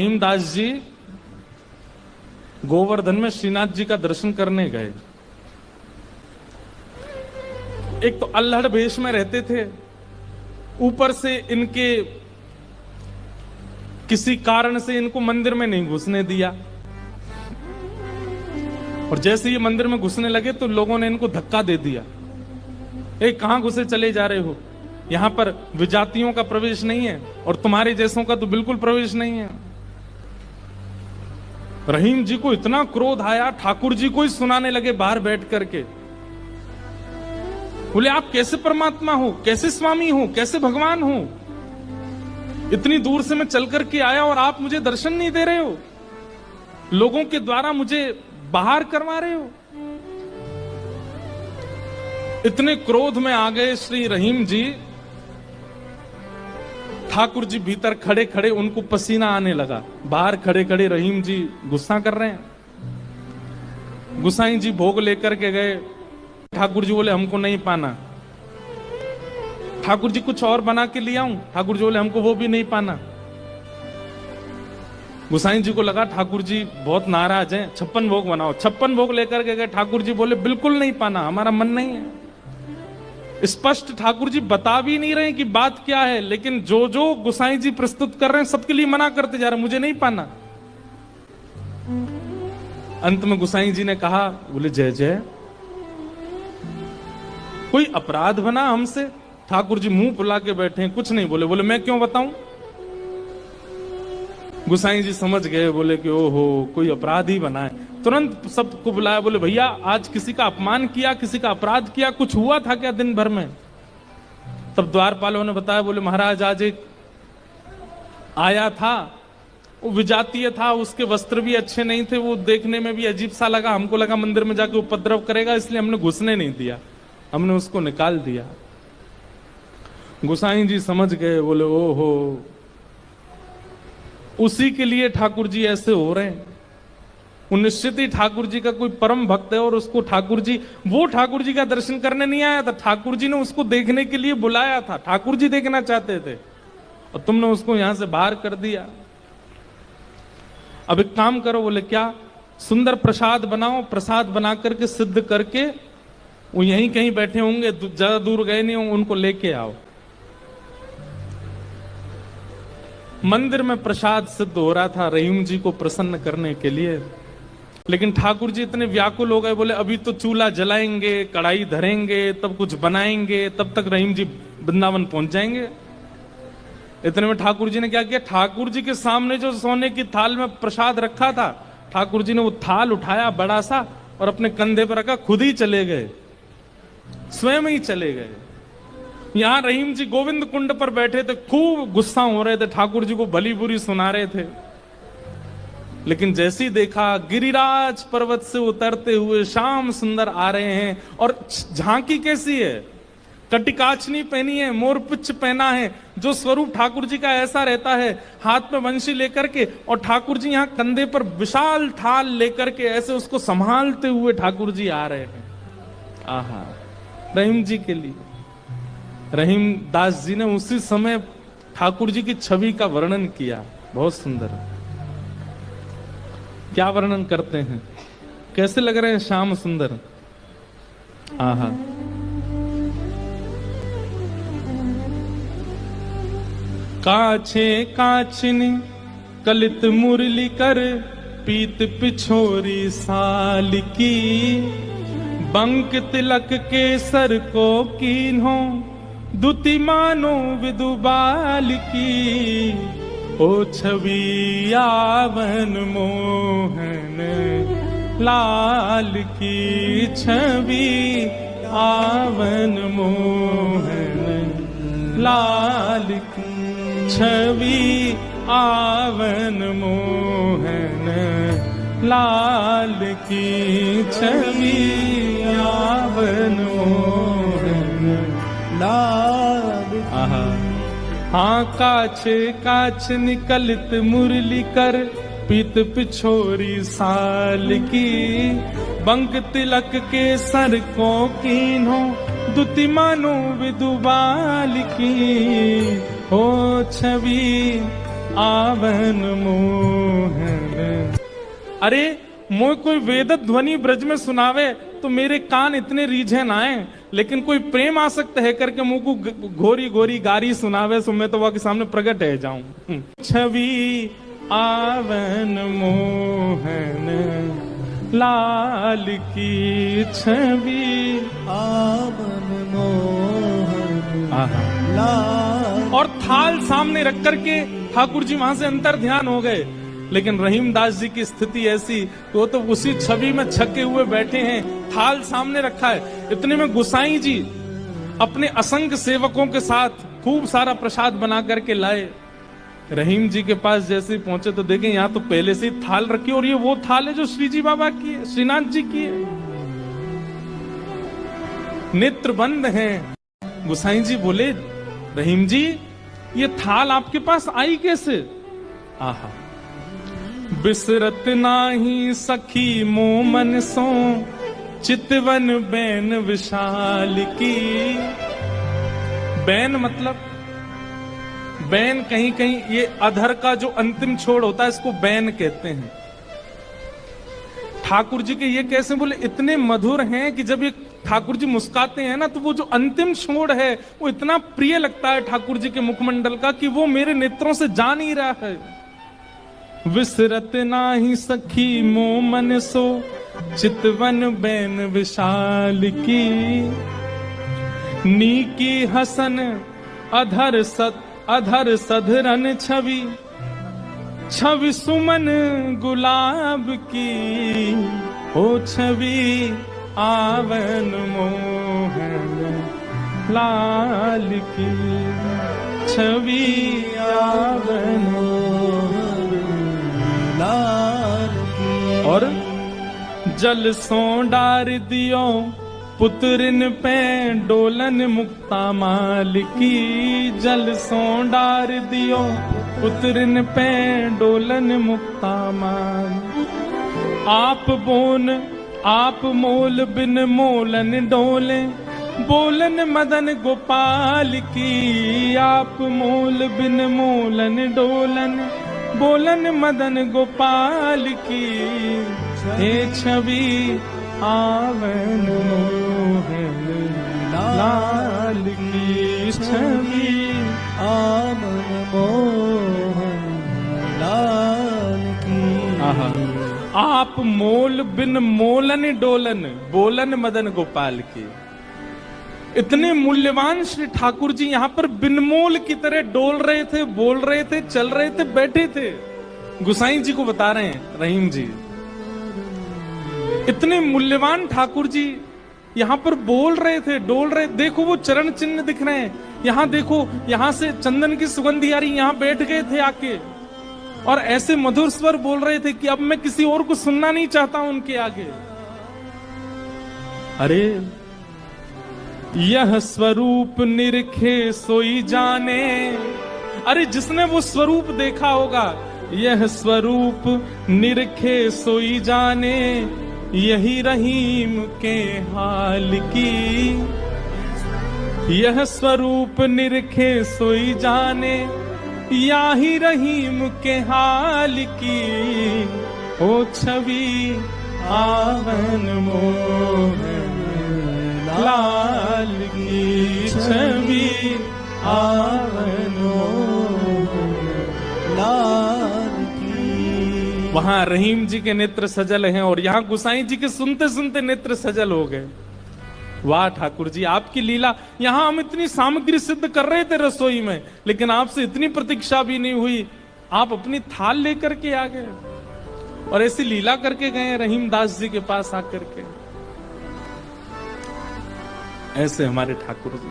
रहीमदास जी गोवर्धन में श्रीनाथ जी का दर्शन करने गए। एक तो अल्हड़ भेष में रहते थे, ऊपर से इनके किसी कारण से इनको मंदिर में नहीं घुसने दिया, और जैसे ये मंदिर में घुसने लगे तो लोगों ने इनको धक्का दे दिया। कहां घुसे चले जा रहे हो, यहां पर विजातियों का प्रवेश नहीं है और तुम्हारे जैसों का तो बिल्कुल प्रवेश नहीं है। रहीम जी को इतना क्रोध आया, ठाकुर जी को ही सुनाने लगे बाहर बैठ करके। बोले आप कैसे परमात्मा हो, कैसे स्वामी हो, कैसे भगवान हो? इतनी दूर से मैं चल करके आया और आप मुझे दर्शन नहीं दे रहे हो, लोगों के द्वारा मुझे बाहर करवा रहे हो। इतने क्रोध में आ गए श्री रहीम जी। ठाकुर जी भीतर खड़े खड़े उनको पसीना आने लगा, बाहर खड़े खड़े रहीम जी गुस्सा कर रहे हैं। गुसाई जी भोग लेकर के गए, ठाकुर जी बोले हमको नहीं पाना। ठाकुर जी कुछ और बना के ले आऊं, ठाकुर जी बोले हमको वो भी नहीं पाना। गुसाई जी को लगा ठाकुर जी बहुत नाराज हैं, 56 भोग बनाओ। 56 भोग लेकर के गए, ठाकुर जी बोले बिल्कुल नहीं पाना, हमारा मन नहीं है। स्पष्ट ठाकुर जी बता भी नहीं रहे कि बात क्या है, लेकिन जो जो गुसाई जी प्रस्तुत कर रहे हैं सबके लिए मना करते जा रहे हैं, मुझे नहीं पाना। अंत में गुसाई जी ने कहा, बोले जय जय, कोई अपराध बना हमसे? ठाकुर जी मुंह फुला के बैठे हैं, कुछ नहीं बोले। बोले मैं क्यों बताऊं? गुसाई जी समझ गए, बोले कि ओहो कोई अपराध ही बना है। तुरंत सबको बुलाया, बोले भैया आज किसी का अपमान किया, किसी का अपराध किया, कुछ हुआ था क्या दिन भर में? तब द्वारपालों ने बताया, बोले महाराज आज एक आया था, वो विजातीय था, उसके वस्त्र भी अच्छे नहीं थे, वो देखने में भी अजीब सा लगा, हमको लगा मंदिर में जाके उपद्रव करेगा, इसलिए हमने घुसने नहीं दिया, हमने उसको निकाल दिया। गुसाई जी समझ गए, बोले ओहो उसी के लिए ठाकुर जी ऐसे हो रहे हैं। वो निश्चित ही ठाकुर जी का कोई परम भक्त है, और उसको ठाकुर जी, वो ठाकुर जी का दर्शन करने नहीं आया था, ठाकुर जी ने उसको देखने के लिए बुलाया था, ठाकुर जी देखना चाहते थे, और तुमने उसको यहां से बाहर कर दिया। अब एक काम करो, बोले क्या? सुंदर प्रसाद बनाओ, प्रसाद बना करके सिद्ध करके, वो यहीं कहीं बैठे होंगे, ज्यादा दूर गए नहीं होंगे, उनको लेके आओ। मंदिर में प्रसाद सिद्ध हो रहा था रहीम जी को प्रसन्न करने के लिए, लेकिन ठाकुर जी इतने व्याकुल हो गए, बोले अभी तो चूल्हा जलाएंगे, कढ़ाई धरेंगे, तब कुछ बनाएंगे, तब तक रहीम जी वृंदावन पहुंच जाएंगे। इतने में ठाकुर जी ने क्या किया, ठाकुर जी के सामने जो सोने की थाल में प्रसाद रखा था, ठाकुर जी ने वो थाल उठाया बड़ा सा और अपने कंधे पर रखा, खुद ही चले गए, स्वयं ही चले गए। यहां रहीम जी गोविंद कुंड पर बैठे थे, खूब गुस्सा हो रहे थे, ठाकुर जी को भली बुरी सुना रहे थे। लेकिन जैसे ही देखा गिरिराज पर्वत से उतरते हुए श्याम सुंदर आ रहे हैं, और झांकी कैसी है, कटिकाचनी पहनी है, मोरपिच पहना है, जो स्वरूप ठाकुर जी का ऐसा रहता है, हाथ में वंशी लेकर के, और ठाकुर जी यहाँ कंधे पर विशाल थाल लेकर के ऐसे उसको संभालते हुए ठाकुर जी आ रहे हैं। आहा, रहीम जी के लिए रहीम दास जी ने उसी समय ठाकुर जी की छवि का वर्णन किया, बहुत सुंदर। क्या वर्णन करते हैं, कैसे लग रहे हैं श्याम सुंदर? आहा, काछे काछनी कलित मुरली कर, पीत पिछोरी साल की, बंक तिलक के सर को कीन्हो, दुति मानो विदुबाल की। ओ छवि आवन मोहन लाल की, छवि आवन मोहन लाल की, छवि आवन मोहन लाल की, छवि आवन मोहन लाल। आहा, हाँ काछे काछ निकलित मुरली कर, पीत पिछोरी साल की, बंक तिलक के सर को कीन्हो, दुति मानो विदुबाल की। हो छवि आवन मोहन। अरे मोय कोई वेद ध्वनि ब्रज में सुनावे तो मेरे कान इतने रीझे ना आए, लेकिन कोई प्रेम आसक्त है करके मुंह को घोरी घोरी गारी सुनावे सो मैं तो वह के सामने प्रकट है जाऊं। छवि आवन मोहन लाल की छवि आवन मोहन लाल। और थाल सामने रख करके ठाकुर जी वहां से अंतर ध्यान हो गए, लेकिन रहीमदास जी की स्थिति ऐसी वो तो उसी छवि में छके हुए बैठे हैं, थाल सामने रखा है। इतने में गुसाई जी अपने असंख्य सेवकों के साथ खूब सारा प्रसाद बना करके लाए। रहीम जी के पास जैसे ही पहुंचे तो देखें यहाँ तो पहले से ही थाल रखी, और ये वो थाल है जो श्री जी बाबा की है, श्रीनाथ जी की है। नेत्र बंद हैं। गुसाई जी बोले रहीम जी ये थाल आपके पास आई कैसे? आहा, बिसरत नाही सखी मोमन सो चितवन बैन विशाल की। बैन मतलब बैन कहीं कहीं ये अधर का जो अंतिम छोड़ होता है इसको बैन कहते हैं। ठाकुर जी के ये कैसे बोले इतने मधुर हैं कि जब ये ठाकुर जी मुस्काते हैं ना तो वो जो अंतिम छोड़ है वो इतना प्रिय लगता है ठाकुर जी के मुखमंडल का कि वो मेरे नेत्रों से जा नहीं रहा है। विसरत नाही सखी मोमन सो चितवन बैन विशाल की। नीकी हसन अधर सधरन छवि छवि सुमन गुलाब की। ओ छवि आवन मोहन लाल की। छवि आवन मोहन लाल की। और जल सो डार दियो पुत्रिन पे डोलन मुक्ता माल की। जल सो डार दियो पुत्रिन पे डोलन मुक्ता माल। आप मोल बिन मोलन डोले बोलन मदन गोपाल की। आप मोल बिन मोलन डोलन बोलन मदन गोपाल की। हे छवि आवन मोहन लाल की। छवि आवन मोहन लाल की। आहा, आप मोल बिन मोलन डोलन बोलन मदन गोपाल की। इतने मूल्यवान श्री ठाकुर जी यहाँ पर बिनमोल की तरह डोल रहे थे, बोल रहे थे, चल रहे थे, बैठे थे। गुसाई जी को बता रहे हैं रहीम जी, इतने मूल्यवान ठाकुर जी यहाँ पर बोल रहे थे, डोल रहे। देखो वो चरण चिन्ह दिख रहे हैं, यहाँ देखो, यहाँ से चंदन की सुगंधी आ रही, यहाँ बैठ गए थे आके और ऐसे मधुर स्वर बोल रहे थे कि अब मैं किसी और को सुनना नहीं चाहता उनके आगे। अरे यह स्वरूप निरखे सोई जाने। अरे जिसने वो स्वरूप देखा होगा, यह स्वरूप निरखे सोई जाने। यही रहीम के हाल की। यह स्वरूप निरखे सोई जाने, याही रहीम के हाल की। ओ छवि आवन मोहन लाल की। छवि आवन मोहन लाल की। वहां रहीम जी के नेत्र सजल हैं और यहाँ गुसाई जी के सुनते सुनते नेत्र सजल हो गए। वाह ठाकुर जी, आपकी लीला। यहां हम इतनी सामग्री सिद्ध कर रहे थे रसोई में, लेकिन आपसे इतनी प्रतीक्षा भी नहीं हुई, आप अपनी थाल लेकर के आ गए और ऐसी लीला करके गए रहीम दास जी के पास आकर के। ऐसे हमारे ठाकुर जी।